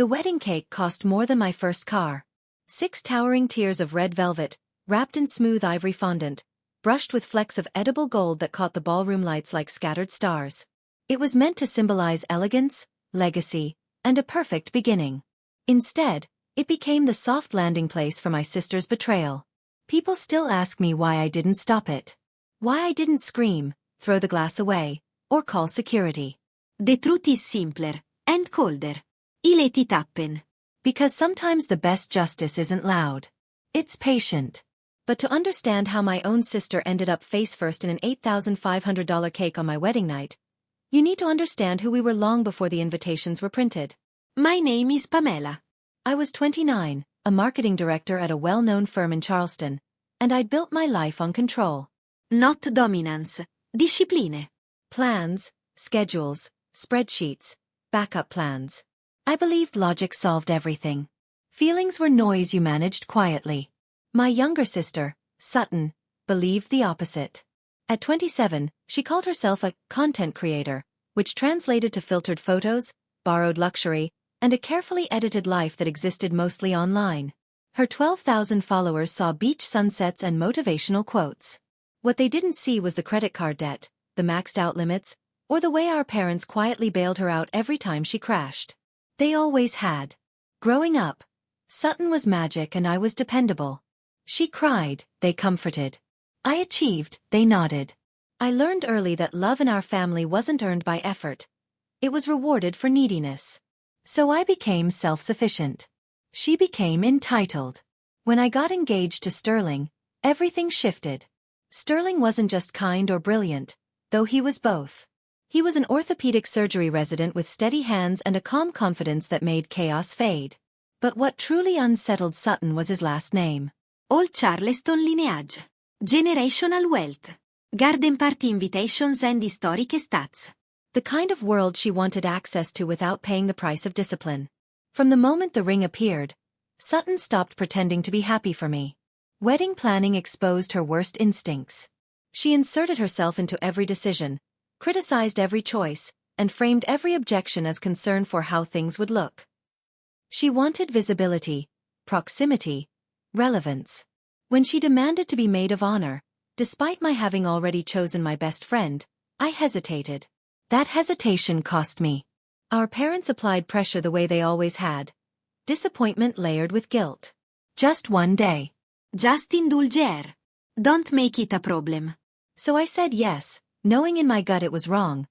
The wedding cake cost more than my first car. 6 towering tiers of red velvet, wrapped in smooth ivory fondant, brushed with flecks of edible gold that caught the ballroom lights like scattered stars. It was meant to symbolize elegance, legacy, and a perfect beginning. Instead, it became the soft landing place for my sister's betrayal. People still ask me why I didn't stop it. Why I didn't scream, throw the glass away, or call security. The truth is simpler and colder. Let it happen. Because sometimes the best justice isn't loud. It's patient. But to understand how my own sister ended up face first in an $8,500 cake on my wedding night, you need to understand who we were long before the invitations were printed. My name is Pamela. I was 29, a marketing director at a well-known firm in Charleston, and I'd built my life on control. Not dominance. Discipline. Plans, schedules, spreadsheets, backup plans. I believed logic solved everything. Feelings were noise you managed quietly. My younger sister, Sutton, believed the opposite. At 27, she called herself a content creator, which translated to filtered photos, borrowed luxury, and a carefully edited life that existed mostly online. Her 12,000 followers saw beach sunsets and motivational quotes. What they didn't see was the credit card debt, the maxed out limits, or the way our parents quietly bailed her out every time she crashed. They always had. Growing up, Sutton was magic and I was dependable. She cried, they comforted. I achieved, they nodded. I learned early that love in our family wasn't earned by effort. It was rewarded for neediness. So I became self-sufficient. She became entitled. When I got engaged to Sterling, everything shifted. Sterling wasn't just kind or brilliant, though he was both. He was an orthopedic surgery resident with steady hands and a calm confidence that made chaos fade. But what truly unsettled Sutton was his last name. Old Charleston lineage. Generational wealth. Garden party invitations and historic stats. The kind of world she wanted access to without paying the price of discipline. From the moment the ring appeared, Sutton stopped pretending to be happy for me. Wedding planning exposed her worst instincts. She inserted herself into every decision, criticized every choice, and framed every objection as concern for how things would look. She wanted visibility, proximity, relevance. When she demanded to be maid of honor, despite my having already chosen my best friend, I hesitated. That hesitation cost me. Our parents applied pressure the way they always had. Disappointment layered with guilt. Just one day. Just indulger. Don't make it a problem. So I said yes, knowing in my gut it was wrong,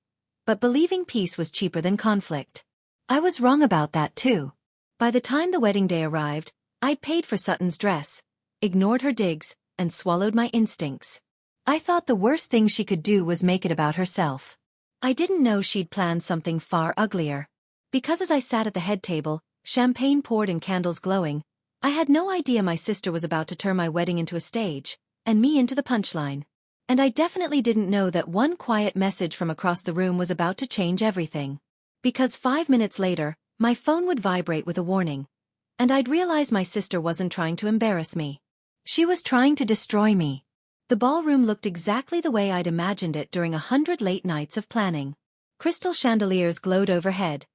but believing peace was cheaper than conflict. I was wrong about that too. By the time the wedding day arrived, I'd paid for Sutton's dress, ignored her digs, and swallowed my instincts. I thought the worst thing she could do was make it about herself. I didn't know she'd planned something far uglier. Because as I sat at the head table, champagne poured and candles glowing, I had no idea my sister was about to turn my wedding into a stage, and me into the punchline. And I definitely didn't know that one quiet message from across the room was about to change everything. Because 5 minutes later, my phone would vibrate with a warning. And I'd realize my sister wasn't trying to embarrass me. She was trying to destroy me. The ballroom looked exactly the way I'd imagined it during 100 late nights of planning. Crystal chandeliers glowed overhead,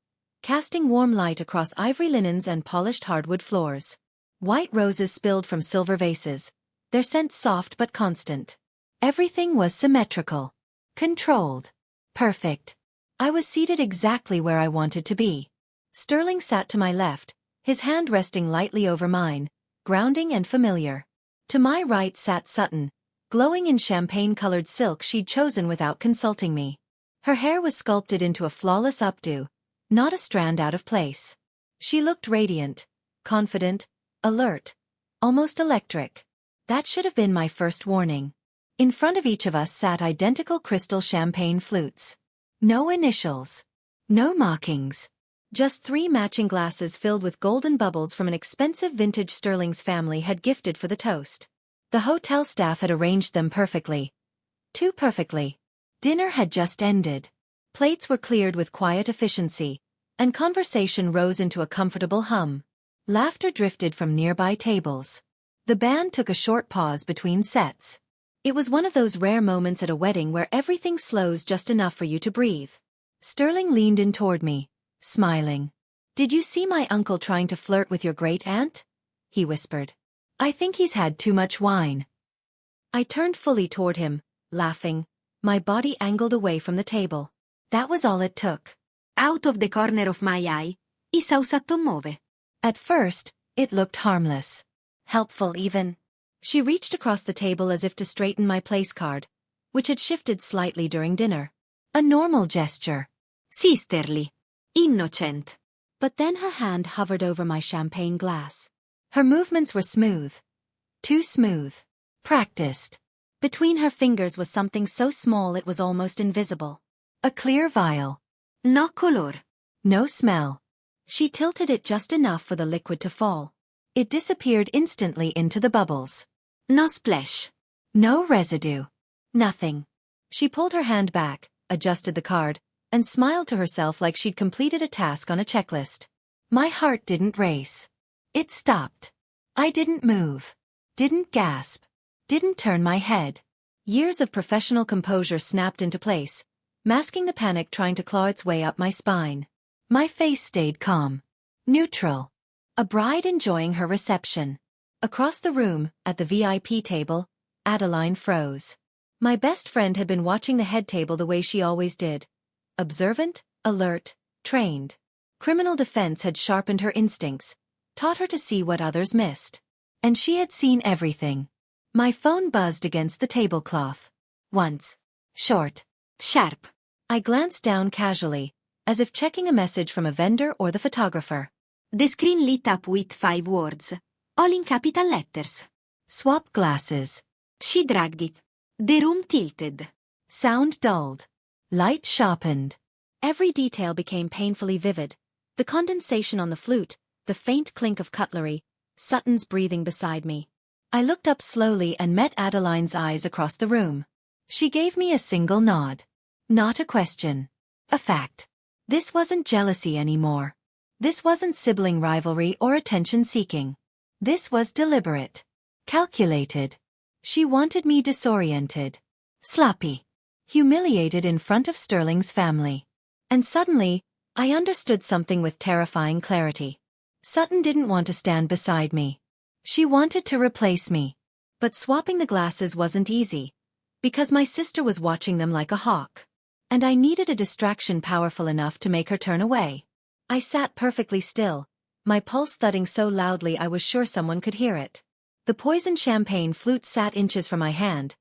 casting warm light across ivory linens and polished hardwood floors. White roses spilled from silver vases, their scent soft but constant. Everything was symmetrical, controlled, perfect. I was seated exactly where I wanted to be. Sterling sat to my left, his hand resting lightly over mine, grounding and familiar. To my right sat Sutton, glowing in champagne-colored silk she'd chosen without consulting me. Her hair was sculpted into a flawless updo, not a strand out of place. She looked radiant, confident, alert, almost electric. That should have been my first warning. In front of each of us sat identical crystal champagne flutes. No initials. No markings. Just 3 matching glasses filled with golden bubbles from an expensive vintage Sterling's family had gifted for the toast. The hotel staff had arranged them perfectly. Too perfectly. Dinner had just ended. Plates were cleared with quiet efficiency, and conversation rose into a comfortable hum. Laughter drifted from nearby tables. The band took a short pause between sets. It was one of those rare moments at a wedding where everything slows just enough for you to breathe. Sterling leaned in toward me, smiling. "Did you see my uncle trying to flirt with your great-aunt?" he whispered. "I think he's had too much wine." I turned fully toward him, laughing, my body angled away from the table. That was all it took. Out of the corner of my eye, isa un sottomove. At first, it looked harmless. Helpful even. She reached across the table as if to straighten my place card, which had shifted slightly during dinner. A normal gesture. Sisterly. Innocent. But then her hand hovered over my champagne glass. Her movements were smooth. Too smooth. Practiced. Between her fingers was something so small it was almost invisible. A clear vial. No color. No smell. She tilted it just enough for the liquid to fall. It disappeared instantly into the bubbles. No splash. No residue. Nothing. She pulled her hand back, adjusted the card, and smiled to herself like she'd completed a task on a checklist. My heart didn't race. It stopped. I didn't move. Didn't gasp. Didn't turn my head. Years of professional composure snapped into place, masking the panic trying to claw its way up my spine. My face stayed calm. Neutral. A bride enjoying her reception. Across the room, at the VIP table, Adeline froze. My best friend had been watching the head table the way she always did. Observant, alert, trained. Criminal defense had sharpened her instincts, taught her to see what others missed. And she had seen everything. My phone buzzed against the tablecloth. Once. Short. Sharp. I glanced down casually, as if checking a message from a vendor or the photographer. The screen lit up with 5 words, all in capital letters. Swap glasses. She dragged it. The room tilted. Sound dulled. Light sharpened. Every detail became painfully vivid. The condensation on the flute, the faint clink of cutlery, Sutton's breathing beside me. I looked up slowly and met Adeline's eyes across the room. She gave me a single nod. Not a question. A fact. This wasn't jealousy anymore. This wasn't sibling rivalry or attention-seeking. This was deliberate. Calculated. She wanted me disoriented. Sloppy. Humiliated in front of Sterling's family. And suddenly, I understood something with terrifying clarity. Sutton didn't want to stand beside me. She wanted to replace me. But swapping the glasses wasn't easy, because my sister was watching them like a hawk. And I needed a distraction powerful enough to make her turn away. I sat perfectly still, my pulse thudding so loudly I was sure someone could hear it. The poisoned champagne flute sat inches from my hand,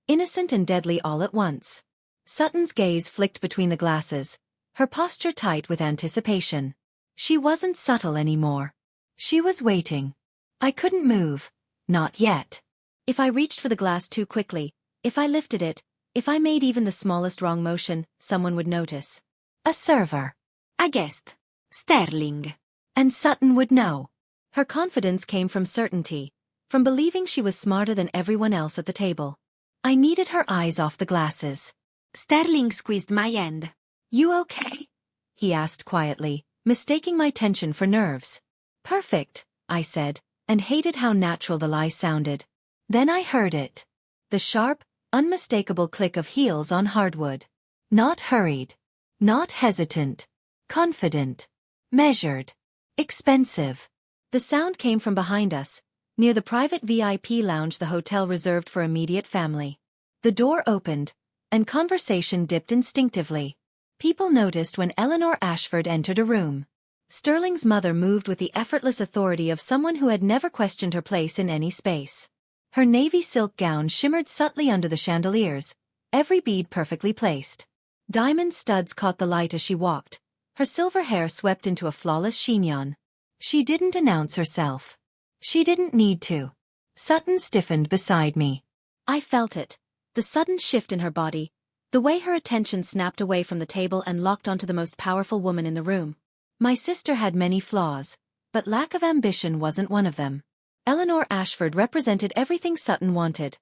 innocent and deadly all at once. Sutton's gaze flicked between the glasses, her posture tight with anticipation. She wasn't subtle anymore. She was waiting. I couldn't move. Not yet. If I reached for the glass too quickly, if I lifted it, if I made even the smallest wrong motion, someone would notice. A server. A guest. Sterling. And Sutton would know. Her confidence came from certainty, from believing she was smarter than everyone else at the table. I needed her eyes off the glasses. Sterling squeezed my hand. "You okay?" he asked quietly, mistaking my tension for nerves. "Perfect," I said, and hated how natural the lie sounded. Then I heard it. The sharp, unmistakable click of heels on hardwood. Not hurried. Not hesitant. Confident. Measured. Expensive. The sound came from behind us, near the private VIP lounge the hotel reserved for immediate family. The door opened, and conversation dipped instinctively. People noticed when Eleanor Ashford entered a room. Sterling's mother moved with the effortless authority of someone who had never questioned her place in any space. Her navy silk gown shimmered subtly under the chandeliers, every bead perfectly placed. Diamond studs caught the light as she walked, her silver hair swept into a flawless chignon. She didn't announce herself. She didn't need to. Sutton stiffened beside me. I felt it, the sudden shift in her body, the way her attention snapped away from the table and locked onto the most powerful woman in the room. My sister had many flaws, but lack of ambition wasn't one of them. Eleanor Ashford represented everything Sutton wanted.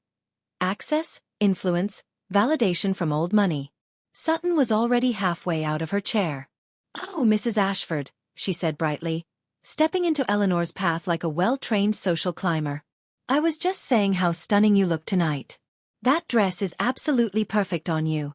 Access, influence, validation from old money. Sutton was already halfway out of her chair. "Oh, Mrs. Ashford," she said brightly, stepping into Eleanor's path like a well-trained social climber. "I was just saying how stunning you look tonight. That dress is absolutely perfect on you."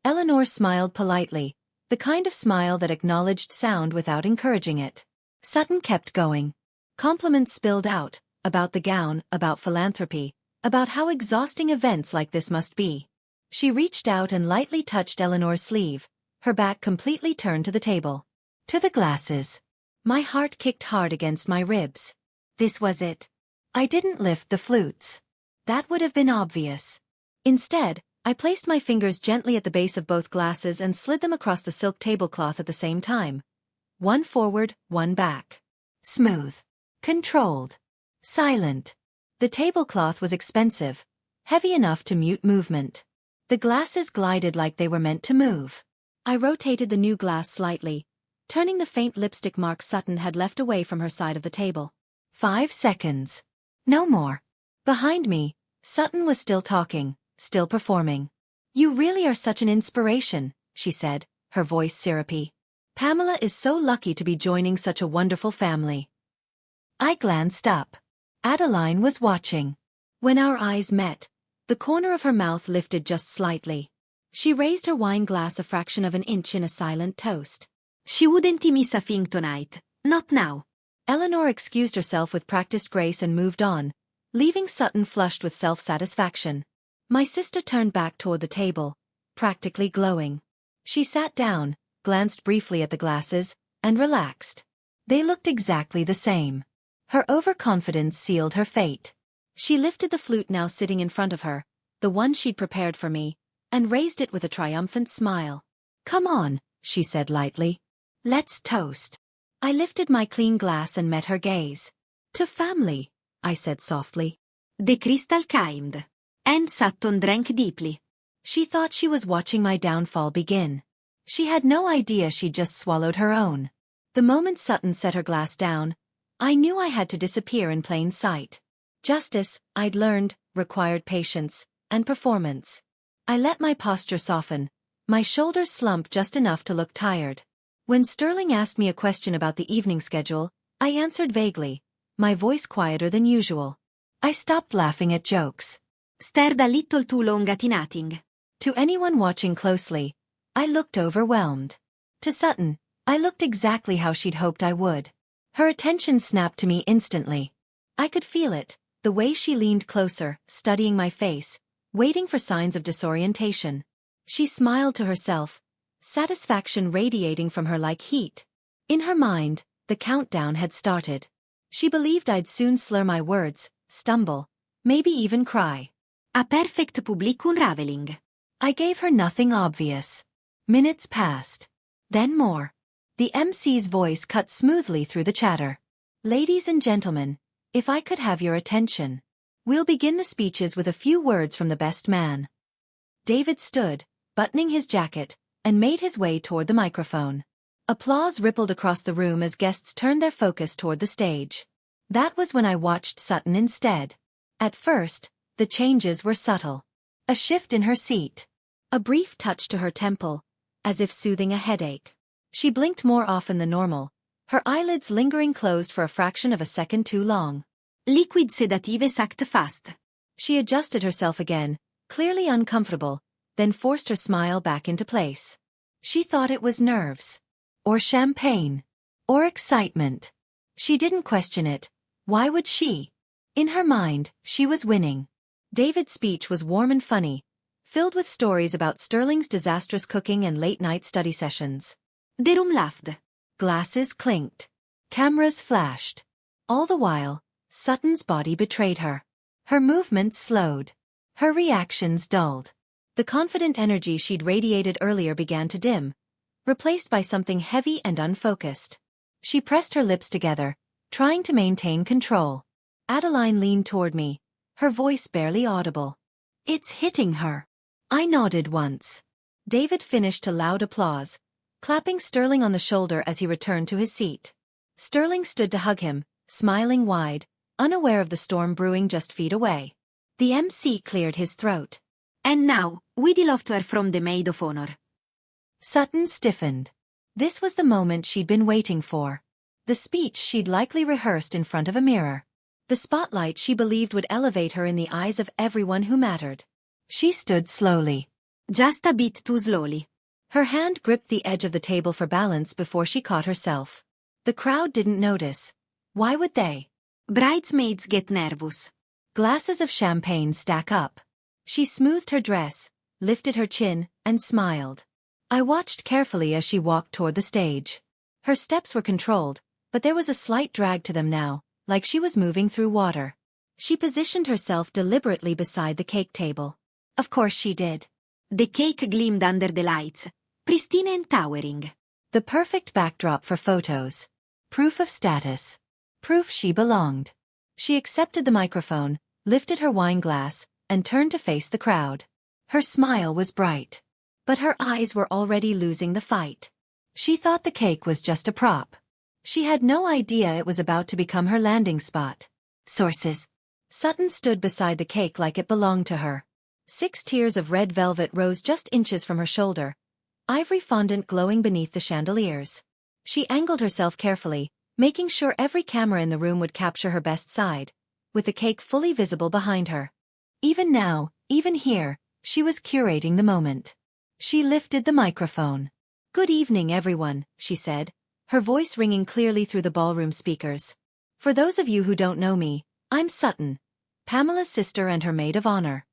Eleanor smiled politely, The kind of smile that acknowledged sound without encouraging it. Sutton kept going. Compliments spilled out, about the gown, about philanthropy, about how exhausting events like this must be. She reached out and lightly touched Eleanor's sleeve, her back completely turned to the table. To the glasses. My heart kicked hard against my ribs. This was it. I didn't lift the flutes. That would have been obvious. Instead, I placed my fingers gently at the base of both glasses and slid them across the silk tablecloth at the same time. One forward, one back. Smooth. Controlled. Silent. The tablecloth was expensive, heavy enough to mute movement. The glasses glided like they were meant to move. I rotated the new glass slightly, turning the faint lipstick mark Sutton had left away from her side of the table. 5 seconds. No more. Behind me, Sutton was still talking, still performing. "You really are such an inspiration," she said, her voice syrupy. "Pamela is so lucky to be joining such a wonderful family." I glanced up. Adeline was watching. When our eyes met, the corner of her mouth lifted just slightly. She raised her wine glass a fraction of an inch in a silent toast. "She wouldn't miss a thing tonight. Not now." Eleanor excused herself with practiced grace and moved on, leaving Sutton flushed with self-satisfaction. My sister turned back toward the table, practically glowing. She sat down, glanced briefly at the glasses, and relaxed. They looked exactly the same. Her overconfidence sealed her fate. She lifted the flute now sitting in front of her, the one she'd prepared for me, and raised it with a triumphant smile. "Come on," she said lightly. "Let's toast." I lifted my clean glass and met her gaze. "To family," I said softly. The crystal kind. And Sutton drank deeply. She thought she was watching my downfall begin. She had no idea she'd just swallowed her own. The moment Sutton set her glass down, I knew I had to disappear in plain sight. Justice, I'd learned, required patience and performance. I let my posture soften, my shoulders slump just enough to look tired. When Sterling asked me a question about the evening schedule, I answered vaguely, my voice quieter than usual. I stopped laughing at jokes. Stared a little too long at nothing. To anyone watching closely, I looked overwhelmed. To Sutton, I looked exactly how she'd hoped I would. Her attention snapped to me instantly. I could feel it, the way she leaned closer, studying my face, waiting for signs of disorientation. She smiled to herself, satisfaction radiating from her like heat. In her mind, the countdown had started. She believed I'd soon slur my words, stumble, maybe even cry. A perfect public unraveling. I gave her nothing obvious. Minutes passed. Then more. The MC's voice cut smoothly through the chatter. "Ladies and gentlemen, if I could have your attention. We'll begin the speeches with a few words from the best man." David stood, buttoning his jacket, and made his way toward the microphone. Applause rippled across the room as guests turned their focus toward the stage. That was when I watched Sutton instead. At first, the changes were subtle. A shift in her seat. A brief touch to her temple, as if soothing a headache. She blinked more often than normal, her eyelids lingering closed for a fraction of a second too long. Liquid sedative sucked fast. She adjusted herself again, clearly uncomfortable, then forced her smile back into place. She thought it was nerves. Or champagne. Or excitement. She didn't question it. Why would she? In her mind, she was winning. David's speech was warm and funny, filled with stories about Sterling's disastrous cooking and late-night study sessions. The room laughed. Glasses clinked. Cameras flashed. All the while, Sutton's body betrayed her. Her movements slowed. Her reactions dulled. The confident energy she'd radiated earlier began to dim, replaced by something heavy and unfocused. She pressed her lips together, trying to maintain control. Adeline leaned toward me, her voice barely audible. "It's hitting her." I nodded once. David finished to loud applause, clapping Sterling on the shoulder as he returned to his seat. Sterling stood to hug him, smiling wide, unaware of the storm brewing just feet away. The MC cleared his throat. "And now, we'd love to hear from the maid of honor." Sutton stiffened. This was the moment she'd been waiting for. The speech she'd likely rehearsed in front of a mirror. The spotlight she believed would elevate her in the eyes of everyone who mattered. She stood slowly. Just a bit too slowly. Her hand gripped the edge of the table for balance before she caught herself. The crowd didn't notice. Why would they? Bridesmaids get nervous. Glasses of champagne stack up. She smoothed her dress, lifted her chin, and smiled. I watched carefully as she walked toward the stage. Her steps were controlled, but there was a slight drag to them now, like she was moving through water. She positioned herself deliberately beside the cake table. Of course she did. The cake gleamed under the lights, pristine and towering. The perfect backdrop for photos. Proof of status. Proof she belonged. She accepted the microphone, lifted her wine glass, and turned to face the crowd. Her smile was bright. But her eyes were already losing the fight. She thought the cake was just a prop. She had no idea it was about to become her landing spot. Sources. Sutton stood beside the cake like it belonged to her. 6 tiers of red velvet rose just inches from her shoulder, ivory fondant glowing beneath the chandeliers. She angled herself carefully, making sure every camera in the room would capture her best side, with the cake fully visible behind her. Even now, even here, she was curating the moment. She lifted the microphone. "Good evening, everyone," she said, her voice ringing clearly through the ballroom speakers. "For those of you who don't know me, I'm Sutton, Pamela's sister and her maid of honor."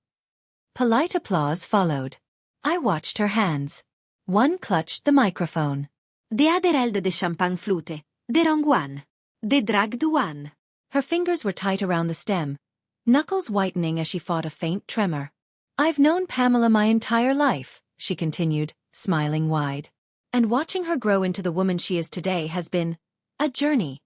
Polite applause followed. I watched her hands. One clutched the microphone. The other held the champagne flute, the wrong one. The drugged one. Her fingers were tight around the stem, knuckles whitening as she fought a faint tremor. "I've known Pamela my entire life," she continued, smiling wide. "And watching her grow into the woman she is today has been a journey."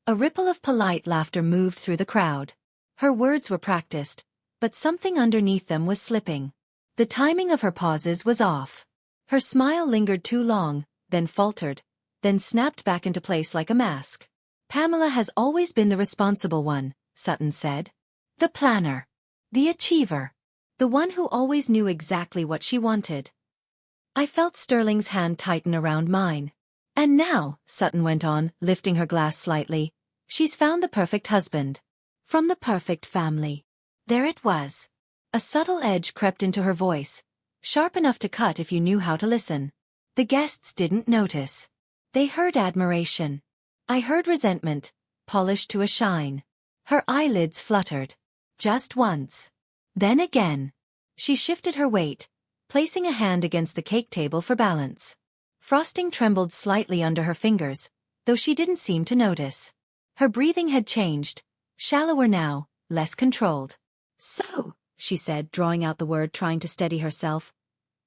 A ripple of polite laughter moved through the crowd. Her words were practiced, but something underneath them was slipping. The timing of her pauses was off. Her smile lingered too long, then faltered, then snapped back into place like a mask. "Pamela has always been the responsible one," Sutton said. "The planner. The achiever. The one who always knew exactly what she wanted." I felt Sterling's hand tighten around mine. "And now," Sutton went on, lifting her glass slightly, "she's found the perfect husband. From the perfect family." There it was. A subtle edge crept into her voice, sharp enough to cut if you knew how to listen. The guests didn't notice. They heard admiration. I heard resentment, polished to a shine. Her eyelids fluttered. Just once. Then again. She shifted her weight, placing a hand against the cake table for balance. Frosting trembled slightly under her fingers, though she didn't seem to notice. Her breathing had changed, shallower now, less controlled. "So," she said, drawing out the word, trying to steady herself.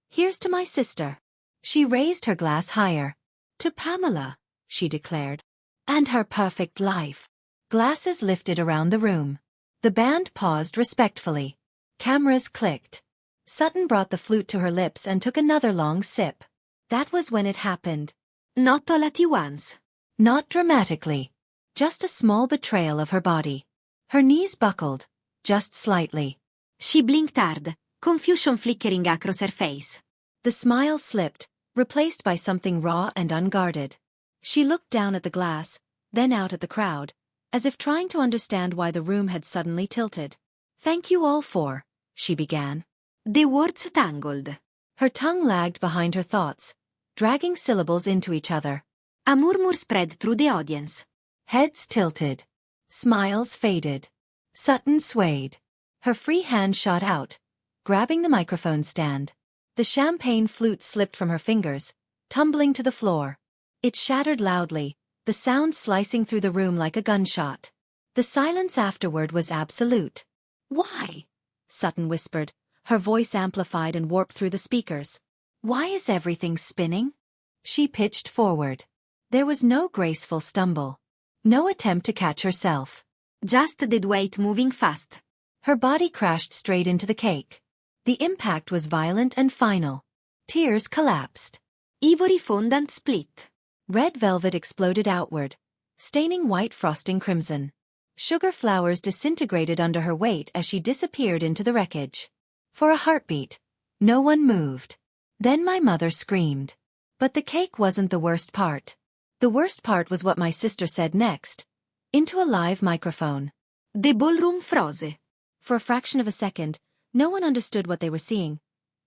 "Here's to my sister." She raised her glass higher. "To Pamela," she declared. "And her perfect life." Glasses lifted around the room. The band paused respectfully. Cameras clicked. Sutton brought the flute to her lips and took another long sip. That was when it happened. Not all at once. Not dramatically. Just a small betrayal of her body. Her knees buckled. Just slightly. She blinked hard, confusion flickering across her face. The smile slipped, replaced by something raw and unguarded. She looked down at the glass, then out at the crowd, as if trying to understand why the room had suddenly tilted. "Thank you all for," she began. The words tangled. Her tongue lagged behind her thoughts, dragging syllables into each other. A murmur spread through the audience. Heads tilted. Smiles faded. Sutton swayed. Her free hand shot out, grabbing the microphone stand. The champagne flute slipped from her fingers, tumbling to the floor. It shattered loudly, the sound slicing through the room like a gunshot. The silence afterward was absolute. "Why?" Sutton whispered, her voice amplified and warped through the speakers. "Why is everything spinning?" She pitched forward. There was no graceful stumble. No attempt to catch herself. Just dead weight moving fast. Her body crashed straight into the cake. The impact was violent and final. Tears collapsed. Ivory fondant split. Red velvet exploded outward, staining white frosting crimson. Sugar flowers disintegrated under her weight as she disappeared into the wreckage. For a heartbeat, no one moved. Then my mother screamed. But the cake wasn't the worst part. The worst part was what my sister said next. Into a live microphone. The ballroom froze. For a fraction of a second, no one understood what they were seeing.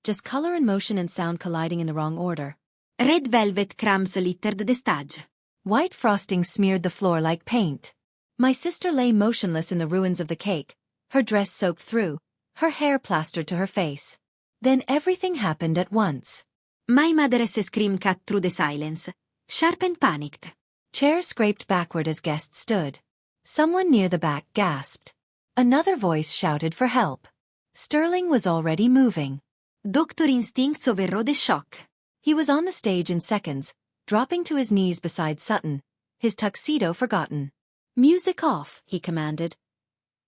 just color and motion and sound colliding in the wrong order. Red velvet crumbs littered the stage. White frosting smeared the floor like paint. My sister lay motionless in the ruins of the cake, her dress soaked through, her hair plastered to her face. Then everything happened at once. My mother's scream cut through the silence, sharp and panicked. Chairs scraped backward as guests stood. Someone near the back gasped. Another voice shouted for help. Sterling was already moving. Doctor instincts overrode the shock. He was on the stage in seconds, dropping to his knees beside Sutton, his tuxedo forgotten. "Music off," he commanded.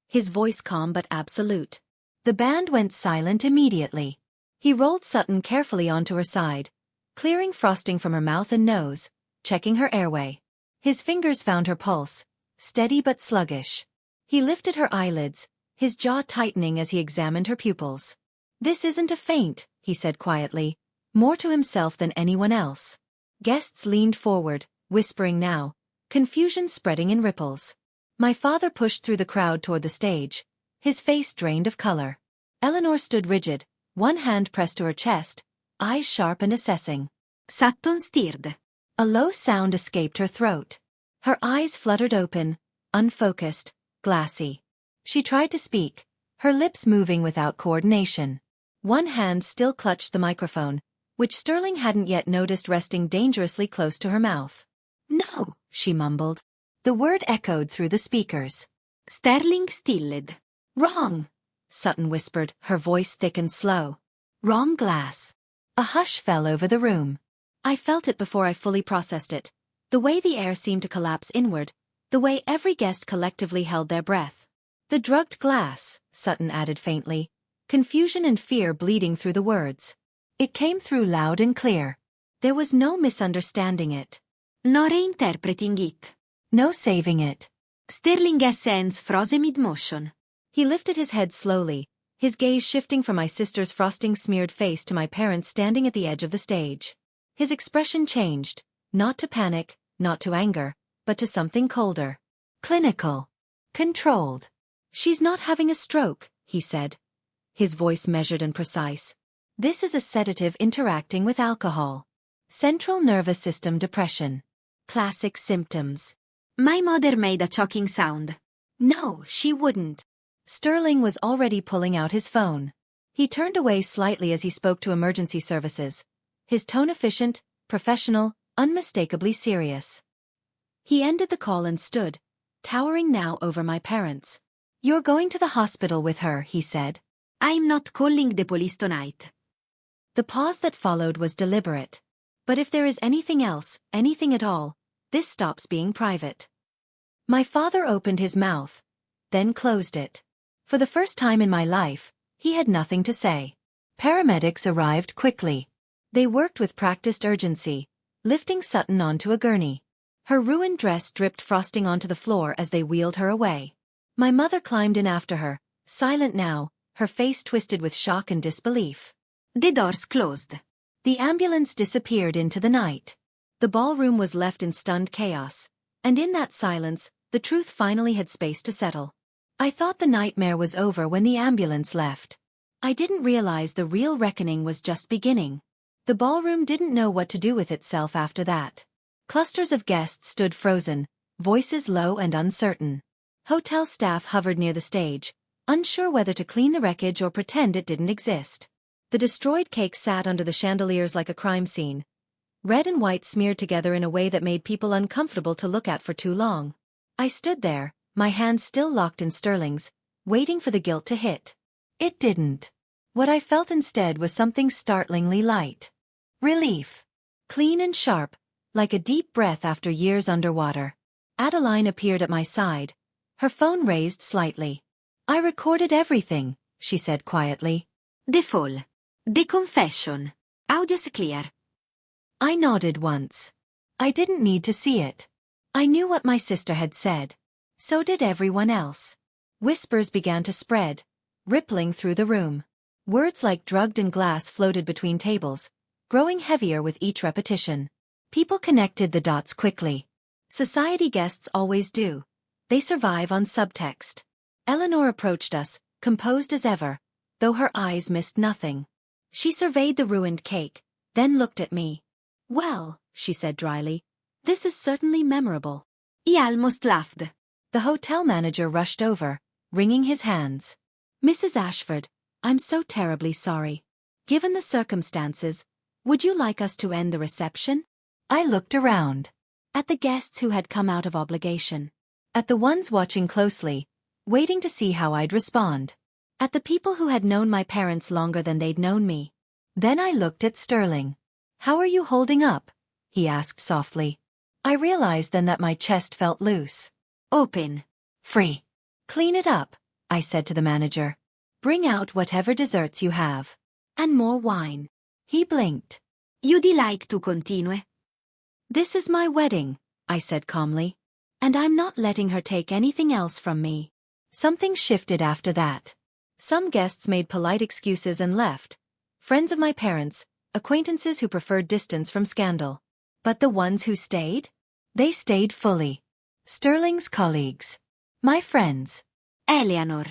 His voice calm but absolute. The band went silent immediately. He rolled Sutton carefully onto her side, clearing frosting from her mouth and nose, checking her airway. His fingers found her pulse, steady but sluggish. He lifted her eyelids, his jaw tightening as he examined her pupils. "This isn't a faint," he said quietly, more to himself than anyone else. Guests leaned forward, whispering now, confusion spreading in ripples. My father pushed through the crowd toward the stage, his face drained of color. Eleanor stood rigid, one hand pressed to her chest, eyes sharp and assessing. Sutton stirred. A low sound escaped her throat. Her eyes fluttered open, unfocused, glassy. She tried to speak, her lips moving without coordination. One hand still clutched the microphone, which Sterling hadn't yet noticed resting dangerously close to her mouth. "No," she mumbled. The word echoed through the speakers. Sterling stilled. "Wrong," Sutton whispered, her voice thick and slow. "Wrong glass." A hush fell over the room. I felt it before I fully processed it. The way the air seemed to collapse inward, the way every guest collectively held their breath. "The drugged glass," Sutton added faintly, confusion and fear bleeding through the words. It came through loud and clear. There was no misunderstanding it. No reinterpreting it. No saving it. Sterling's hands froze mid-motion. He lifted his head slowly, his gaze shifting from my sister's frosting-smeared face to my parents standing at the edge of the stage. His expression changed, not to panic, not to anger, but to something colder. Clinical. Controlled. "She's not having a stroke," he said, his voice measured and precise. "This is a sedative interacting with alcohol. Central nervous system depression. Classic symptoms." My mother made a choking sound. "No, she wouldn't." Sterling was already pulling out his phone. He turned away slightly as he spoke to emergency services, his tone efficient, professional, unmistakably serious. He ended the call and stood, towering now over my parents. "You're going to the hospital with her," he said. "I'm not calling the police tonight." The pause that followed was deliberate. "But if there is anything else, anything at all, this stops being private." My father opened his mouth, then closed it. For the first time in my life, he had nothing to say. Paramedics arrived quickly. They worked with practiced urgency, lifting Sutton onto a gurney. Her ruined dress dripped frosting onto the floor as they wheeled her away. My mother climbed in after her, silent now, her face twisted with shock and disbelief. The doors closed. The ambulance disappeared into the night. The ballroom was left in stunned chaos, and in that silence, the truth finally had space to settle. I thought the nightmare was over when the ambulance left. I didn't realize the real reckoning was just beginning. The ballroom didn't know what to do with itself after that. Clusters of guests stood frozen, voices low and uncertain. Hotel staff hovered near the stage, unsure whether to clean the wreckage or pretend it didn't exist. The destroyed cake sat under the chandeliers like a crime scene, red and white smeared together in a way that made people uncomfortable to look at for too long. I stood there, my hands still locked in Sterling's, waiting for the guilt to hit. It didn't. What I felt instead was something startlingly light. Relief. Clean and sharp, like a deep breath after years underwater. Adeline appeared at my side, her phone raised slightly. "I recorded everything," she said quietly. The fall. The confession. Audio's clear. I nodded once. I didn't need to see it. I knew what my sister had said. So did everyone else. Whispers began to spread, rippling through the room. Words like drugged and glass floated between tables, growing heavier with each repetition. People connected the dots quickly. Society guests always do. They survive on subtext. Eleanor approached us, composed as ever, though her eyes missed nothing. She surveyed the ruined cake, then looked at me. "Well," she said dryly, "this is certainly memorable." He almost laughed. The hotel manager rushed over, wringing his hands. "Mrs. Ashford, I'm so terribly sorry. Given the circumstances, would you like us to end the reception?" I looked around. At the guests who had come out of obligation. At the ones watching closely, waiting to see how I'd respond. At the people who had known my parents longer than they'd known me. Then I looked at Sterling. "How are you holding up?" he asked softly. I realized then that my chest felt loose. Open. Free. "Clean it up," I said to the manager. "Bring out whatever desserts you have. And more wine." He blinked. You'd like to continue? "This is my wedding," I said calmly. "And I'm not letting her take anything else from me." Something shifted after that. Some guests made polite excuses and left. Friends of my parents, acquaintances who preferred distance from scandal. But the ones who stayed? They stayed fully. Sterling's colleagues. My friends. Eleanor.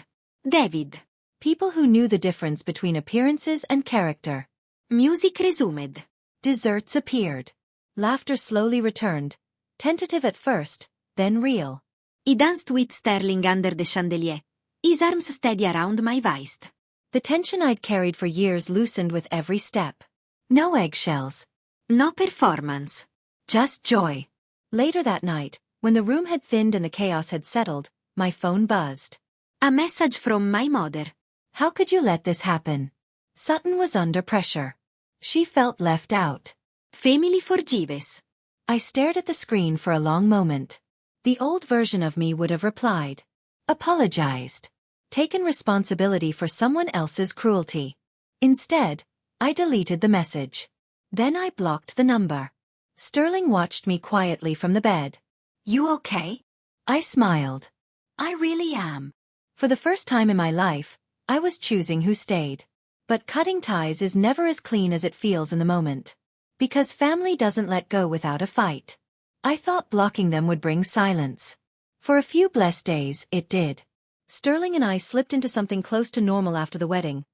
David. People who knew the difference between appearances and character. Music resumed. Desserts appeared. Laughter slowly returned, tentative at first, then real. He danced with Sterling under the chandelier, his arms steady around my waist. The tension I'd carried for years loosened with every step. No eggshells. No performance. Just joy. Later that night, when the room had thinned and the chaos had settled, my phone buzzed. A message from my mother. "How could you let this happen?" Sutton was under pressure. She felt left out. Family forgives. I stared at the screen for a long moment. The old version of me would have replied. Apologized. Taken responsibility for someone else's cruelty. Instead, I deleted the message. Then I blocked the number. Sterling watched me quietly from the bed. "You okay?" I smiled. "I really am." For the first time in my life, I was choosing who stayed. But cutting ties is never as clean as it feels in the moment. Because family doesn't let go without a fight. I thought blocking them would bring silence. For a few blessed days, it did. Sterling and I slipped into something close to normal after the wedding.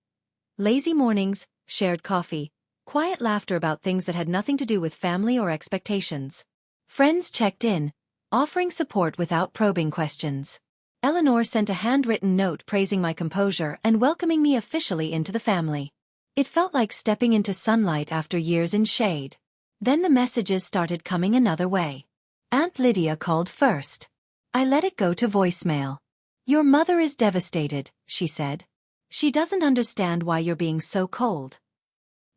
Lazy mornings, shared coffee, quiet laughter about things that had nothing to do with family or expectations. Friends checked in, offering support without probing questions. Eleanor sent a handwritten note praising my composure and welcoming me officially into the family. It felt like stepping into sunlight after years in shade. Then the messages started coming another way. Aunt Lydia called first. I let it go to voicemail. "Your mother is devastated," she said. "She doesn't understand why you're being so cold."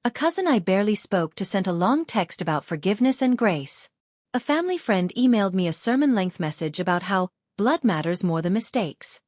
A cousin I barely spoke to sent a long text about forgiveness and grace. A family friend emailed me a sermon-length message about how blood matters more than mistakes.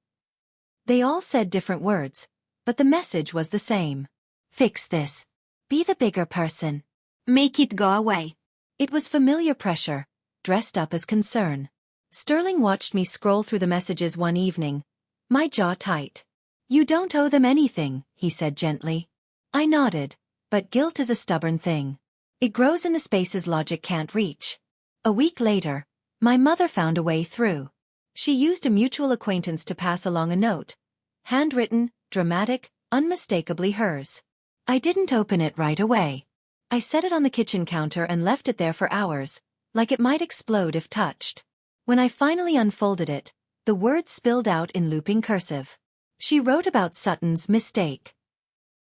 They all said different words, but the message was the same. Fix this. Be the bigger person. Make it go away. It was familiar pressure, dressed up as concern. Sterling watched me scroll through the messages one evening, my jaw tight. "You don't owe them anything," he said gently. I nodded, but guilt is a stubborn thing. It grows in the spaces logic can't reach. A week later, my mother found a way through. She used a mutual acquaintance to pass along a note. Handwritten, dramatic, unmistakably hers. I didn't open it right away. I set it on the kitchen counter and left it there for hours, like it might explode if touched. When I finally unfolded it, the words spilled out in looping cursive. She wrote about Sutton's mistake.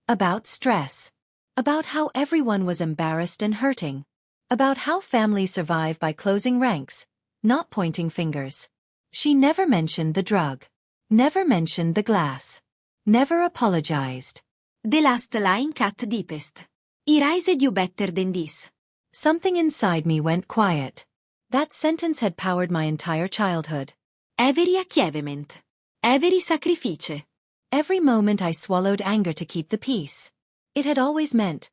About stress. About how everyone was embarrassed and hurting. About how families survive by closing ranks, not pointing fingers. She never mentioned the drug. Never mentioned the glass. Never apologized. The last line cut deepest. He raised you better than this. Something inside me went quiet. That sentence had powered my entire childhood. Every achievement. Every sacrifice. Every moment I swallowed anger to keep the peace. It had always meant,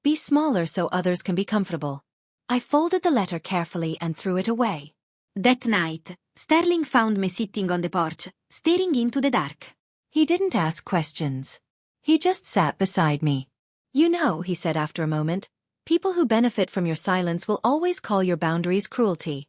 be smaller so others can be comfortable. I folded the letter carefully and threw it away. That night, Sterling found me sitting on the porch, staring into the dark. He didn't ask questions. He just sat beside me. "You know," he said after a moment, "people who benefit from your silence will always call your boundaries cruelty."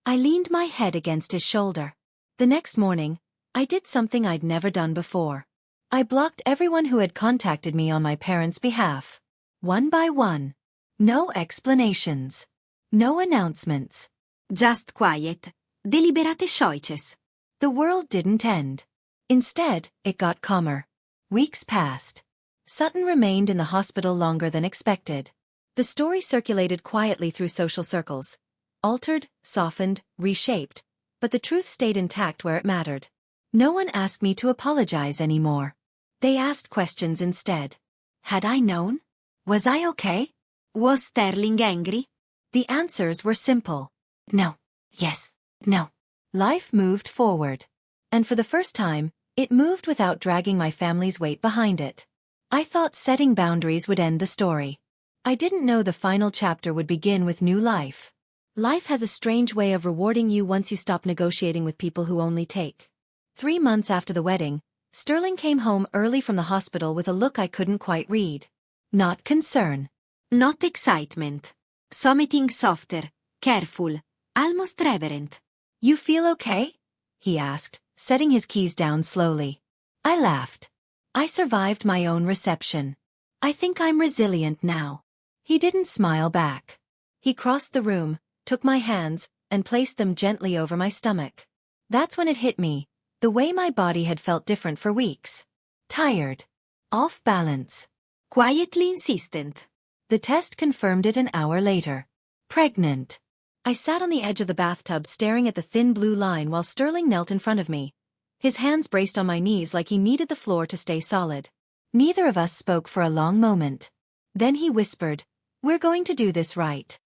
I leaned my head against his shoulder. The next morning, I did something I'd never done before. I blocked everyone who had contacted me on my parents' behalf. One by one. No explanations. No announcements. Just quiet, deliberate choices. The world didn't end. Instead, it got calmer. Weeks passed. Sutton remained in the hospital longer than expected. The story circulated quietly through social circles. Altered, softened, reshaped. But the truth stayed intact where it mattered. No one asked me to apologize anymore. They asked questions instead. Had I known? Was I okay? Was Sterling angry? The answers were simple. No. Yes. No. Life moved forward. And for the first time, it moved without dragging my family's weight behind it. I thought setting boundaries would end the story. I didn't know the final chapter would begin with new life. Life has a strange way of rewarding you once you stop negotiating with people who only take. 3 months after the wedding, Sterling came home early from the hospital with a look I couldn't quite read. Not concern. Not excitement. Something softer, careful, almost reverent. You feel okay? He asked, setting his keys down slowly. I laughed. I survived my own reception. I think I'm resilient now. He didn't smile back. He crossed the room, took my hands, and placed them gently over my stomach. That's when it hit me, the way my body had felt different for weeks. Tired. Off balance. Quietly insistent. The test confirmed it an hour later. Pregnant. I sat on the edge of the bathtub staring at the thin blue line while Sterling knelt in front of me. His hands braced on my knees like he needed the floor to stay solid. Neither of us spoke for a long moment. Then he whispered, "We're going to do this right."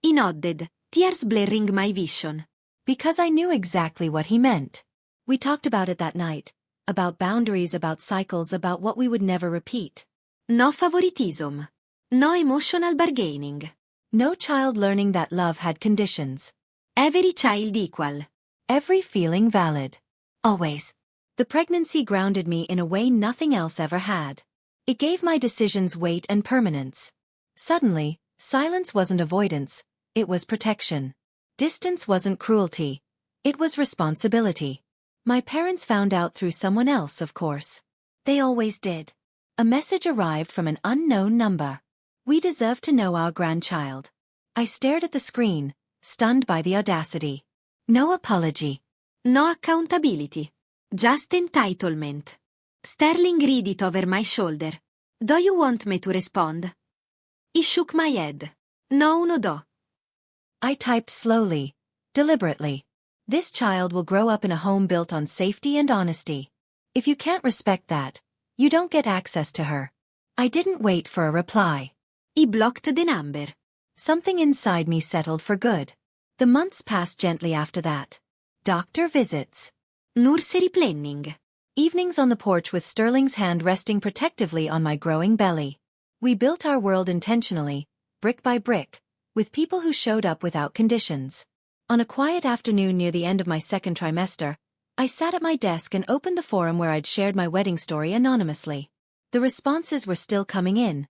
I nodded, tears blurring my vision. Because I knew exactly what he meant. We talked about it that night. About boundaries, about cycles, about what we would never repeat. No favoritism. No emotional bargaining. No child learning that love had conditions. Every child equal. Every feeling valid. Always. The pregnancy grounded me in a way nothing else ever had. It gave my decisions weight and permanence. Suddenly, silence wasn't avoidance, it was protection. Distance wasn't cruelty. It was responsibility. My parents found out through someone else, of course. They always did. A message arrived from an unknown number. We deserve to know our grandchild. I stared at the screen, stunned by the audacity. No apology. No accountability. Just entitlement. Sterling read it over my shoulder. Do you want me to respond? He shook my head. No, no do. I typed slowly, deliberately. This child will grow up in a home built on safety and honesty. If you can't respect that, you don't get access to her. I didn't wait for a reply. He blocked the number. Something inside me settled for good. The months passed gently after that. Doctor visits. Nursery planning. Evenings on the porch with Sterling's hand resting protectively on my growing belly. We built our world intentionally, brick by brick, with people who showed up without conditions. On a quiet afternoon near the end of my second trimester, I sat at my desk and opened the forum where I'd shared my wedding story anonymously. The responses were still coming in.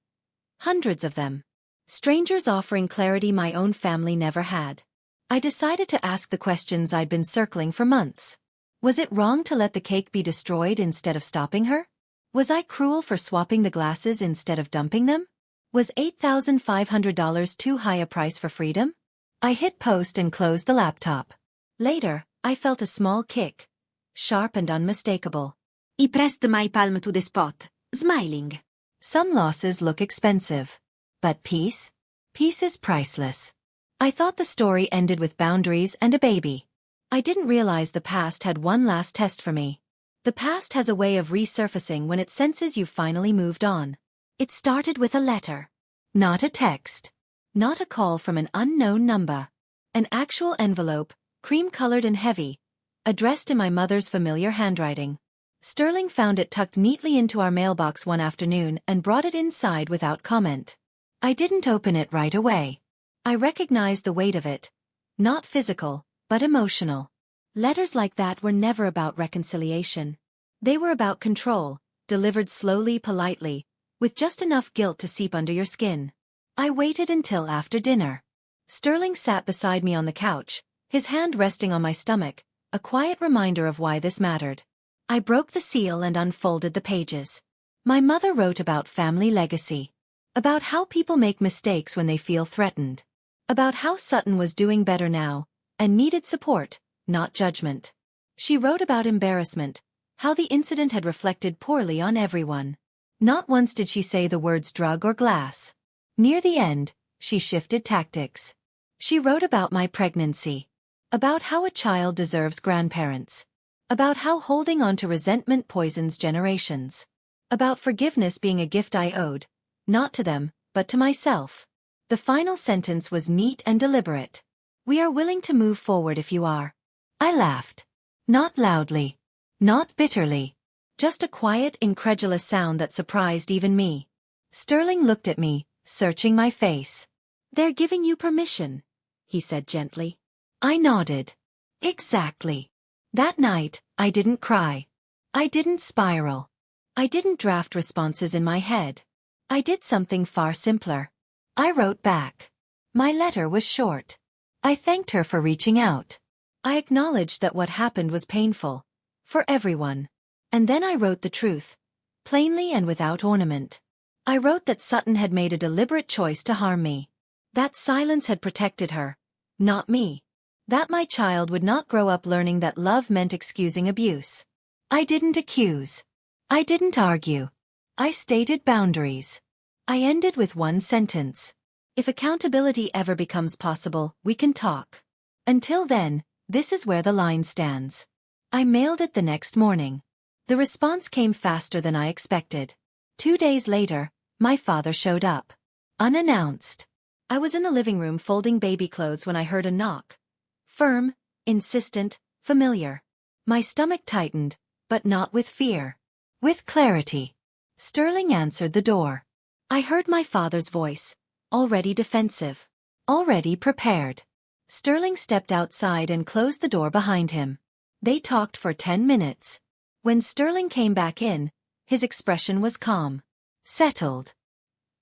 Hundreds of them. Strangers offering clarity my own family never had. I decided to ask the questions I'd been circling for months. Was it wrong to let the cake be destroyed instead of stopping her? Was I cruel for swapping the glasses instead of dumping them? Was $8,500 too high a price for freedom? I hit post and closed the laptop. Later, I felt a small kick. Sharp and unmistakable. He pressed my palm to the spot, smiling. Some losses look expensive. But peace? Peace is priceless. I thought the story ended with boundaries and a baby. I didn't realize the past had one last test for me. The past has a way of resurfacing when it senses you've finally moved on. It started with a letter. Not a text. Not a call from an unknown number. An actual envelope, cream-colored and heavy, addressed in my mother's familiar handwriting. Sterling found it tucked neatly into our mailbox one afternoon and brought it inside without comment. I didn't open it right away. I recognized the weight of it. Not physical, but emotional. Letters like that were never about reconciliation. They were about control, delivered slowly, politely, with just enough guilt to seep under your skin. I waited until after dinner. Sterling sat beside me on the couch, his hand resting on my stomach, a quiet reminder of why this mattered. I broke the seal and unfolded the pages. My mother wrote about family legacy. About how people make mistakes when they feel threatened. About how Sutton was doing better now, and needed support, not judgment. She wrote about embarrassment, how the incident had reflected poorly on everyone. Not once did she say the words drug or glass. Near the end, she shifted tactics. She wrote about my pregnancy. About how a child deserves grandparents. About how holding on to resentment poisons generations. About forgiveness being a gift I owed, not to them, but to myself. The final sentence was neat and deliberate. We are willing to move forward if you are. I laughed. Not loudly. Not bitterly. Just a quiet, incredulous sound that surprised even me. Sterling looked at me, searching my face. They're giving you permission, he said gently. I nodded. Exactly. That night, I didn't cry. I didn't spiral. I didn't draft responses in my head. I did something far simpler. I wrote back. My letter was short. I thanked her for reaching out. I acknowledged that what happened was painful. For everyone. And then I wrote the truth. Plainly and without ornament. I wrote that Sutton had made a deliberate choice to harm me. That silence had protected her. Not me. That my child would not grow up learning that love meant excusing abuse. I didn't accuse. I didn't argue. I stated boundaries. I ended with one sentence. If accountability ever becomes possible, we can talk. Until then, this is where the line stands. I mailed it the next morning. The response came faster than I expected. 2 days later, my father showed up. Unannounced. I was in the living room folding baby clothes when I heard a knock. Firm, insistent, familiar. My stomach tightened, but not with fear. With clarity. Sterling answered the door. I heard my father's voice, already defensive. Already prepared. Sterling stepped outside and closed the door behind him. They talked for 10 minutes. When Sterling came back in, his expression was calm. Settled.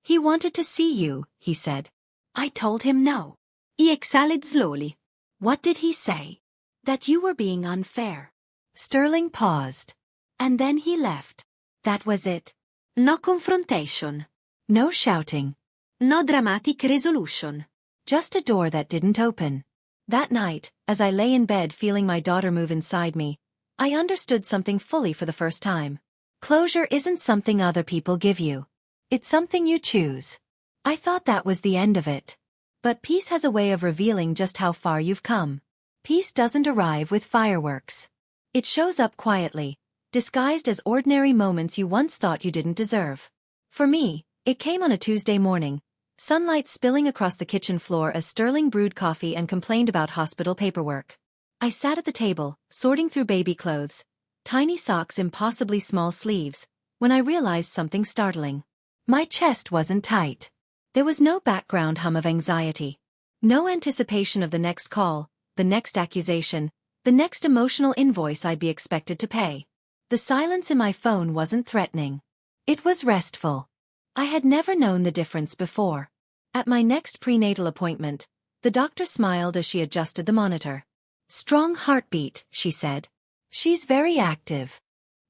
He wanted to see you, he said. I told him no. He exhaled slowly. What did he say? That you were being unfair. Sterling paused. And then he left. That was it. No confrontation. No shouting. No dramatic resolution. Just a door that didn't open. That night, as I lay in bed feeling my daughter move inside me, I understood something fully for the first time. Closure isn't something other people give you. It's something you choose. I thought that was the end of it. But peace has a way of revealing just how far you've come. Peace doesn't arrive with fireworks. It shows up quietly, disguised as ordinary moments you once thought you didn't deserve. For me, it came on a Tuesday morning, sunlight spilling across the kitchen floor as Sterling brewed coffee and complained about hospital paperwork. I sat at the table, sorting through baby clothes, tiny socks, impossibly small sleeves, when I realized something startling. My chest wasn't tight. There was no background hum of anxiety. No anticipation of the next call, the next accusation, the next emotional invoice I'd be expected to pay. The silence in my phone wasn't threatening. It was restful. I had never known the difference before. At my next prenatal appointment, the doctor smiled as she adjusted the monitor. Strong heartbeat, she said. She's very active.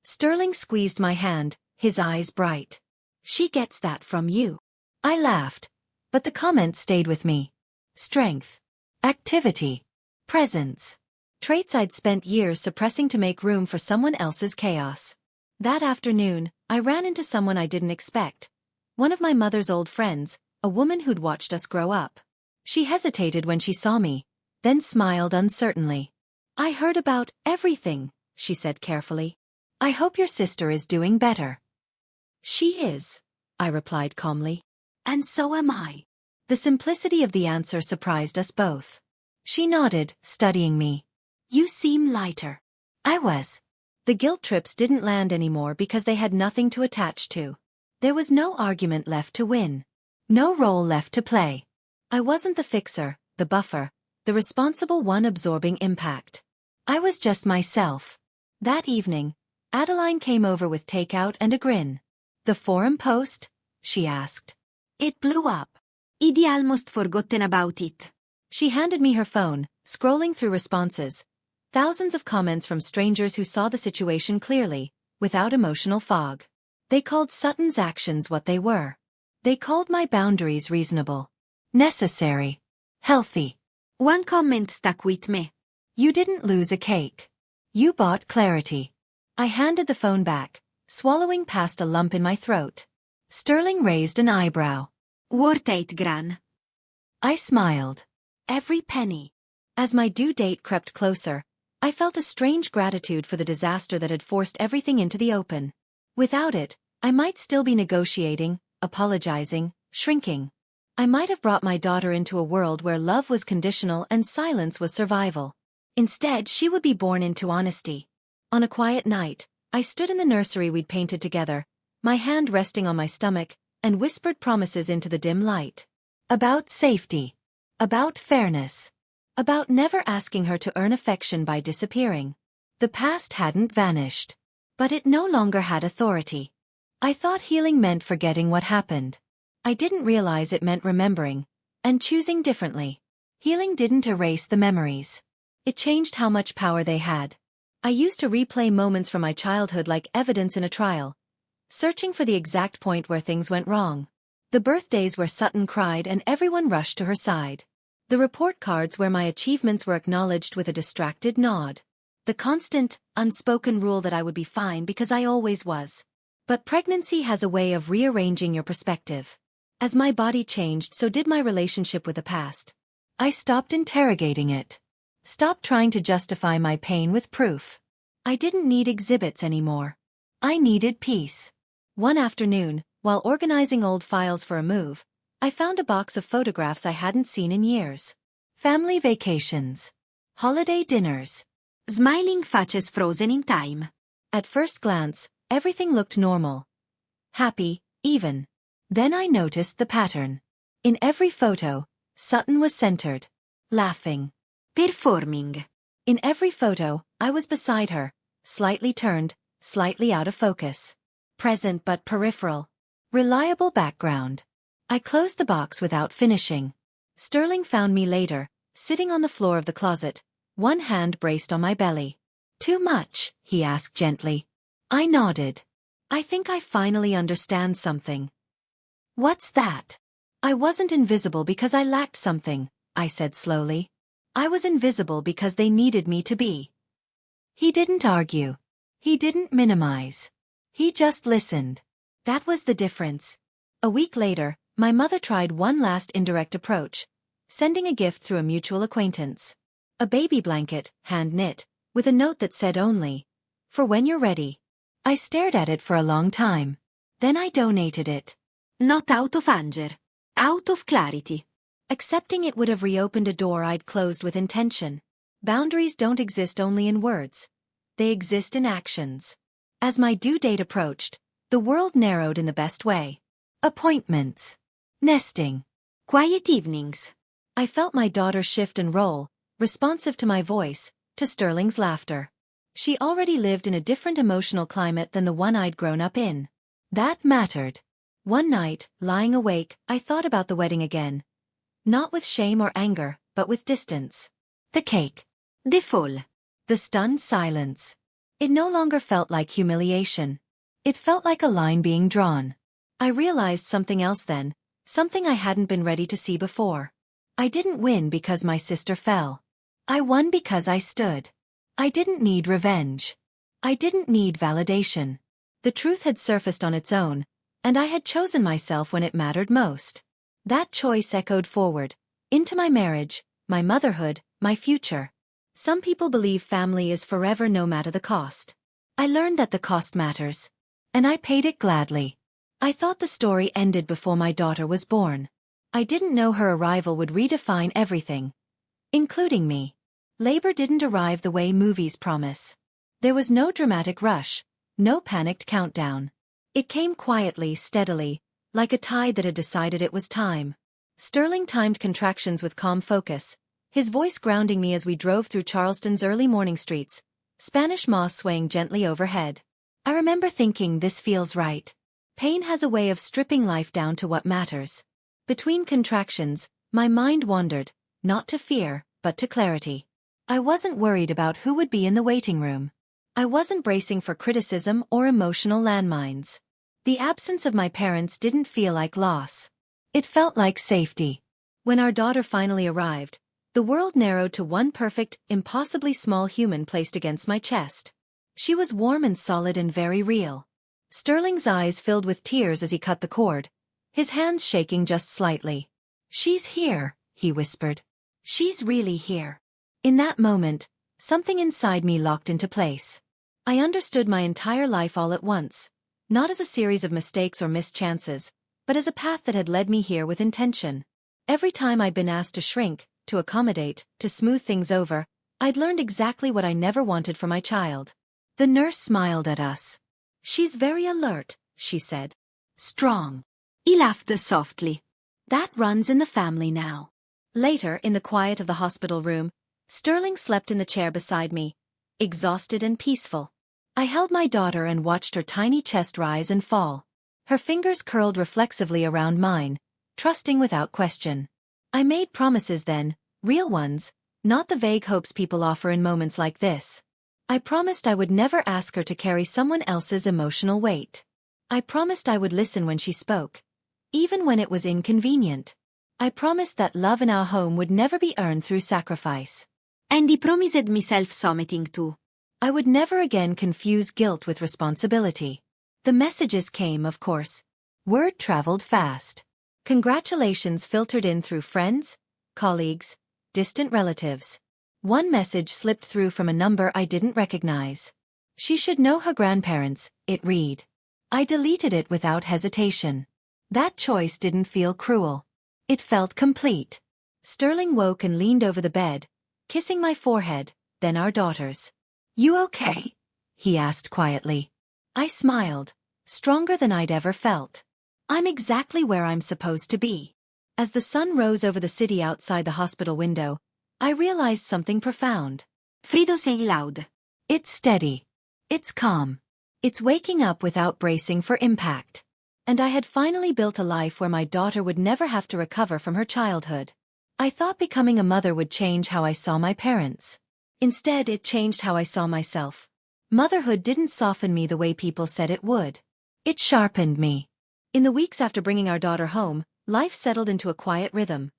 Sterling squeezed my hand, his eyes bright. She gets that from you. I laughed, but the comment stayed with me. Strength. Activity. Presence. Traits I'd spent years suppressing to make room for someone else's chaos. That afternoon, I ran into someone I didn't expect. One of my mother's old friends, a woman who'd watched us grow up. She hesitated when she saw me, then smiled uncertainly. I heard about everything, she said carefully. I hope your sister is doing better. She is, I replied calmly. And so am I. The simplicity of the answer surprised us both. She nodded, studying me. You seem lighter. I was. The guilt trips didn't land anymore because they had nothing to attach to. There was no argument left to win. No role left to play. I wasn't the fixer, the buffer, the responsible one absorbing impact. I was just myself. That evening, Adeline came over with takeout and a grin. The forum post? She asked. It blew up. I'd almost forgotten about it. She handed me her phone, scrolling through responses. Thousands of comments from strangers who saw the situation clearly, without emotional fog. They called Sutton's actions what they were. They called my boundaries reasonable, necessary, healthy. One comment stuck with me. You didn't lose a cake. You bought clarity. I handed the phone back, swallowing past a lump in my throat. Sterling raised an eyebrow. Worth $8,000. I smiled. Every penny. As my due date crept closer, I felt a strange gratitude for the disaster that had forced everything into the open. Without it, I might still be negotiating, apologizing, shrinking. I might have brought my daughter into a world where love was conditional and silence was survival. Instead, she would be born into honesty. On a quiet night, I stood in the nursery we'd painted together, my hand resting on my stomach, and whispered promises into the dim light. About safety. About fairness. About never asking her to earn affection by disappearing. The past hadn't vanished. But it no longer had authority. I thought healing meant forgetting what happened. I didn't realize it meant remembering, and choosing differently. Healing didn't erase the memories. It changed how much power they had. I used to replay moments from my childhood like evidence in a trial, searching for the exact point where things went wrong. The birthdays where Sutton cried and everyone rushed to her side. The report cards where my achievements were acknowledged with a distracted nod. The constant, unspoken rule that I would be fine because I always was. But pregnancy has a way of rearranging your perspective. As my body changed, so did my relationship with the past. I stopped interrogating it. Stopped trying to justify my pain with proof. I didn't need exhibits anymore. I needed peace. One afternoon, while organizing old files for a move, I found a box of photographs I hadn't seen in years. Family vacations. Holiday dinners. Smiling faces frozen in time. At first glance, everything looked normal. Happy, even. Then I noticed the pattern. In every photo, Sutton was centered. Laughing. Performing. In every photo, I was beside her, slightly turned, slightly out of focus. Present but peripheral. Reliable background. I closed the box without finishing. Sterling found me later, sitting on the floor of the closet, one hand braced on my belly. Too much, he asked gently. I nodded. I think I finally understand something. What's that? I wasn't invisible because I lacked something, I said slowly. I was invisible because they needed me to be. He didn't argue. He didn't minimize. He just listened. That was the difference. A week later, my mother tried one last indirect approach, sending a gift through a mutual acquaintance. A baby blanket, hand-knit, with a note that said only, "For when you're ready." I stared at it for a long time. Then I donated it. Not out of anger. Out of clarity. Accepting it would have reopened a door I'd closed with intention. Boundaries don't exist only in words. They exist in actions. As my due date approached, the world narrowed in the best way. Appointments. Nesting. Quiet evenings. I felt my daughter shift and roll, responsive to my voice, to Sterling's laughter. She already lived in a different emotional climate than the one I'd grown up in. That mattered. One night, lying awake, I thought about the wedding again. Not with shame or anger, but with distance. The cake. The fall. The stunned silence. It no longer felt like humiliation. It felt like a line being drawn. I realized something else then, something I hadn't been ready to see before. I didn't win because my sister fell. I won because I stood. I didn't need revenge. I didn't need validation. The truth had surfaced on its own, and I had chosen myself when it mattered most. That choice echoed forward, into my marriage, my motherhood, my future. Some people believe family is forever no matter the cost. I learned that the cost matters. And I paid it gladly. I thought the story ended before my daughter was born. I didn't know her arrival would redefine everything. Including me. Labor didn't arrive the way movies promise. There was no dramatic rush, no panicked countdown. It came quietly, steadily, like a tide that had decided it was time. Sterling timed contractions with calm focus, his voice grounding me as we drove through Charleston's early morning streets, Spanish moss swaying gently overhead. I remember thinking, this feels right. Pain has a way of stripping life down to what matters. Between contractions, my mind wandered, not to fear, but to clarity. I wasn't worried about who would be in the waiting room. I wasn't bracing for criticism or emotional landmines. The absence of my parents didn't feel like loss. It felt like safety. When our daughter finally arrived, the world narrowed to one perfect, impossibly small human placed against my chest. She was warm and solid and very real. Sterling's eyes filled with tears as he cut the cord, his hands shaking just slightly. "She's here," he whispered. "She's really here." In that moment, something inside me locked into place. I understood my entire life all at once, not as a series of mistakes or missed chances, but as a path that had led me here with intention. Every time I'd been asked to shrink, to accommodate, to smooth things over, I'd learned exactly what I never wanted for my child. The nurse smiled at us. "She's very alert," she said. "Strong." He laughed softly. "That runs in the family now." Later, in the quiet of the hospital room, Sterling slept in the chair beside me, exhausted and peaceful. I held my daughter and watched her tiny chest rise and fall. Her fingers curled reflexively around mine, trusting without question. I made promises then, real ones, not the vague hopes people offer in moments like this. I promised I would never ask her to carry someone else's emotional weight. I promised I would listen when she spoke, even when it was inconvenient. I promised that love in our home would never be earned through sacrifice. And he promised himself something too. I would never again confuse guilt with responsibility. The messages came, of course. Word traveled fast. Congratulations filtered in through friends, colleagues, distant relatives. One message slipped through from a number I didn't recognize. "She should know her grandparents," it read. I deleted it without hesitation. That choice didn't feel cruel. It felt complete. Sterling woke and leaned over the bed, kissing my forehead, then our daughter's. "You okay?" he asked quietly. I smiled, stronger than I'd ever felt. "I'm exactly where I'm supposed to be." As the sun rose over the city outside the hospital window, I realized something profound. Frido sang loud. It's steady. It's calm. It's waking up without bracing for impact. And I had finally built a life where my daughter would never have to recover from her childhood. I thought becoming a mother would change how I saw my parents. Instead, it changed how I saw myself. Motherhood didn't soften me the way people said it would. It sharpened me. In the weeks after bringing our daughter home, life settled into a quiet rhythm.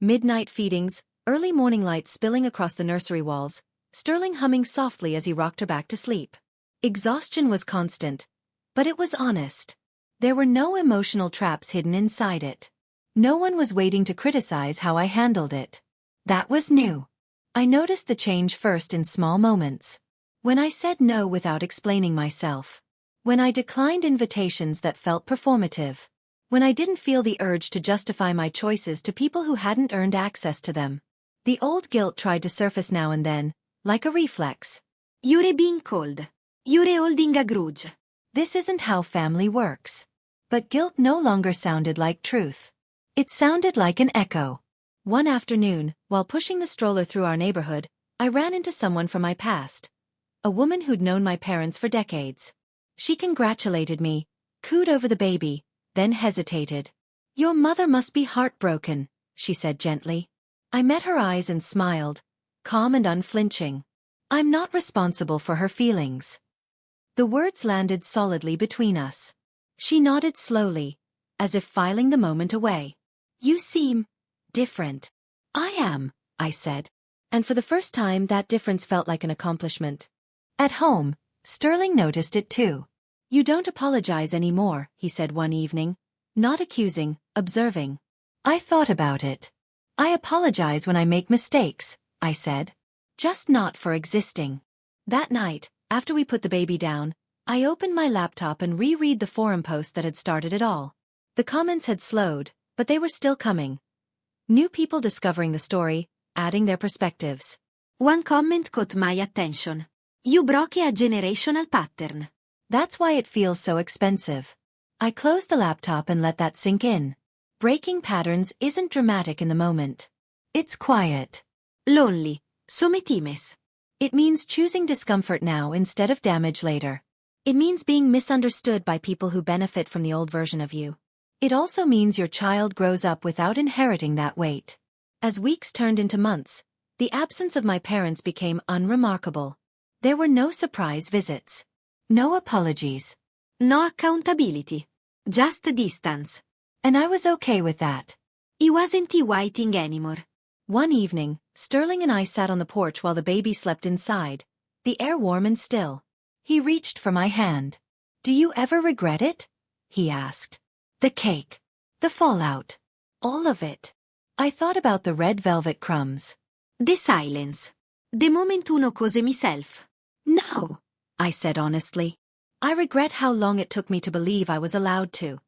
Midnight feedings, early morning light spilling across the nursery walls, Sterling humming softly as he rocked her back to sleep. Exhaustion was constant, but it was honest. There were no emotional traps hidden inside it. No one was waiting to criticize how I handled it. That was new. I noticed the change first in small moments. When I said no without explaining myself. When I declined invitations that felt performative. When I didn't feel the urge to justify my choices to people who hadn't earned access to them. The old guilt tried to surface now and then, like a reflex. "You're being cold. You're holding a grudge." This isn't how family works. But guilt no longer sounded like truth. It sounded like an echo. One afternoon, while pushing the stroller through our neighborhood, I ran into someone from my past. A woman who'd known my parents for decades. She congratulated me, cooed over the baby, then hesitated. "Your mother must be heartbroken," she said gently. I met her eyes and smiled, calm and unflinching. "I'm not responsible for her feelings." The words landed solidly between us. She nodded slowly, as if filing the moment away. "You seem different." "I am," I said. And for the first time that difference felt like an accomplishment. At home, Sterling noticed it too. "You don't apologize anymore," he said one evening. Not accusing, observing. I thought about it. "I apologize when I make mistakes," I said. "Just not for existing." That night, after we put the baby down, I opened my laptop and reread the forum post that had started it all. The comments had slowed, but they were still coming. New people discovering the story, adding their perspectives. One comment caught my attention. "You broke a generational pattern." That's why it feels so expensive. I closed the laptop and let that sink in. Breaking patterns isn't dramatic in the moment. It's quiet. Lonely. Sometimes. It means choosing discomfort now instead of damage later. It means being misunderstood by people who benefit from the old version of you. It also means your child grows up without inheriting that weight. As weeks turned into months, The absence of my parents became unremarkable. There were no surprise visits. No apologies. No accountability. Just distance. And I was okay with that. He wasn't waiting anymore. One evening, Sterling and I sat on the porch while the baby slept inside, the air warm and still. He reached for my hand. "Do you ever regret it?" he asked. "The cake. The fallout. All of it." I thought about the red velvet crumbs. The silence. The moment uno cose myself. "No," I said honestly. "I regret how long it took me to believe I was allowed to."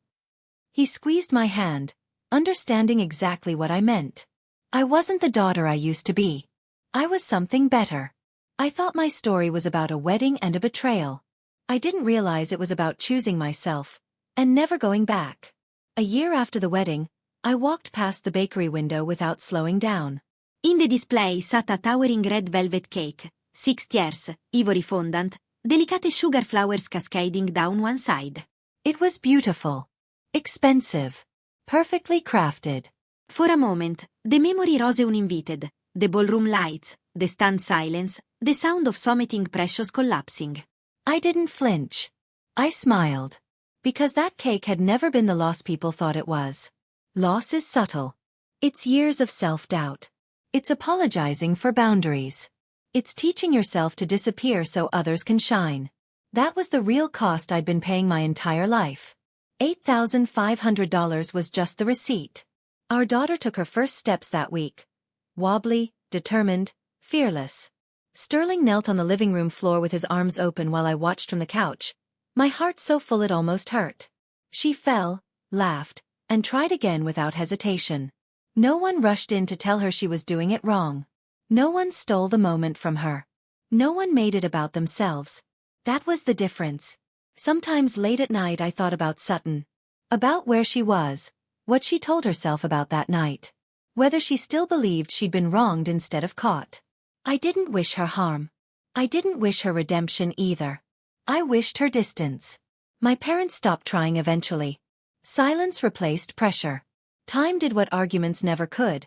He squeezed my hand, understanding exactly what I meant. I wasn't the daughter I used to be. I was something better. I thought my story was about a wedding and a betrayal. I didn't realize it was about choosing myself, and never going back. A year after the wedding, I walked past the bakery window without slowing down. In the display sat a towering red velvet cake, 6 tiers, ivory fondant, delicate sugar flowers cascading down one side. It was beautiful. Expensive. Perfectly crafted. For a moment, the memory rose uninvited, the ballroom lights, the stunned silence, the sound of something precious collapsing. I didn't flinch. I smiled. Because that cake had never been the loss people thought it was. Loss is subtle. It's years of self-doubt. It's apologizing for boundaries. It's teaching yourself to disappear so others can shine. That was the real cost I'd been paying my entire life. $8,500 was just the receipt. Our daughter took her first steps that week. Wobbly, determined, fearless. Sterling knelt on the living room floor with his arms open while I watched from the couch, my heart so full it almost hurt. She fell, laughed, and tried again without hesitation. No one rushed in to tell her she was doing it wrong. No one stole the moment from her. No one made it about themselves. That was the difference. Sometimes late at night I thought about Sutton. About where she was. What she told herself about that night. Whether she still believed she'd been wronged instead of caught. I didn't wish her harm. I didn't wish her redemption either. I wished her distance. My parents stopped trying eventually. Silence replaced pressure. Time did what arguments never could.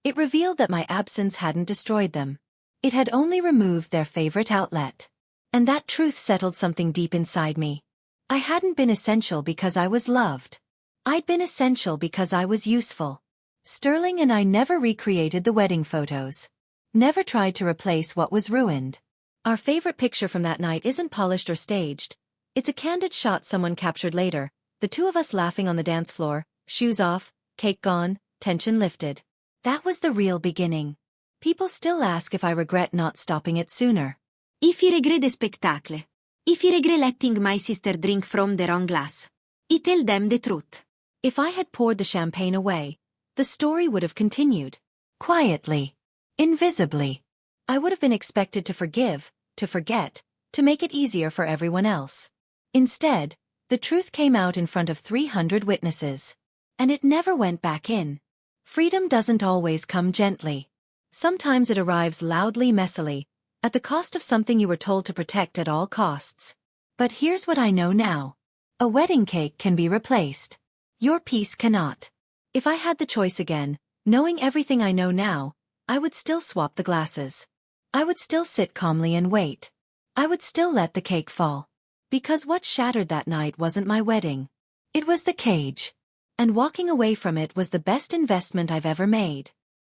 It revealed that my absence hadn't destroyed them. It had only removed their favorite outlet. And that truth settled something deep inside me. I hadn't been essential because I was loved. I'd been essential because I was useful. Sterling and I never recreated the wedding photos. Never tried to replace what was ruined. Our favorite picture from that night isn't polished or staged. It's a candid shot someone captured later, the two of us laughing on the dance floor, shoes off, cake gone, tension lifted. That was the real beginning. People still ask if I regret not stopping it sooner. If I regret the spectacle. If I regret letting my sister drink from the wrong glass. I tell them the truth. If I had poured the champagne away, the story would have continued. Quietly. Invisibly. I would have been expected to forgive, to forget, to make it easier for everyone else. Instead, the truth came out in front of 300 witnesses. And it never went back in. Freedom doesn't always come gently. Sometimes it arrives loudly, messily, at the cost of something you were told to protect at all costs. But here's what I know now. A wedding cake can be replaced. Your peace cannot. If I had the choice again, knowing everything I know now, I would still swap the glasses. I would still sit calmly and wait. I would still let the cake fall. Because what shattered that night wasn't my wedding. It was the cage. And walking away from it was the best investment I've ever made.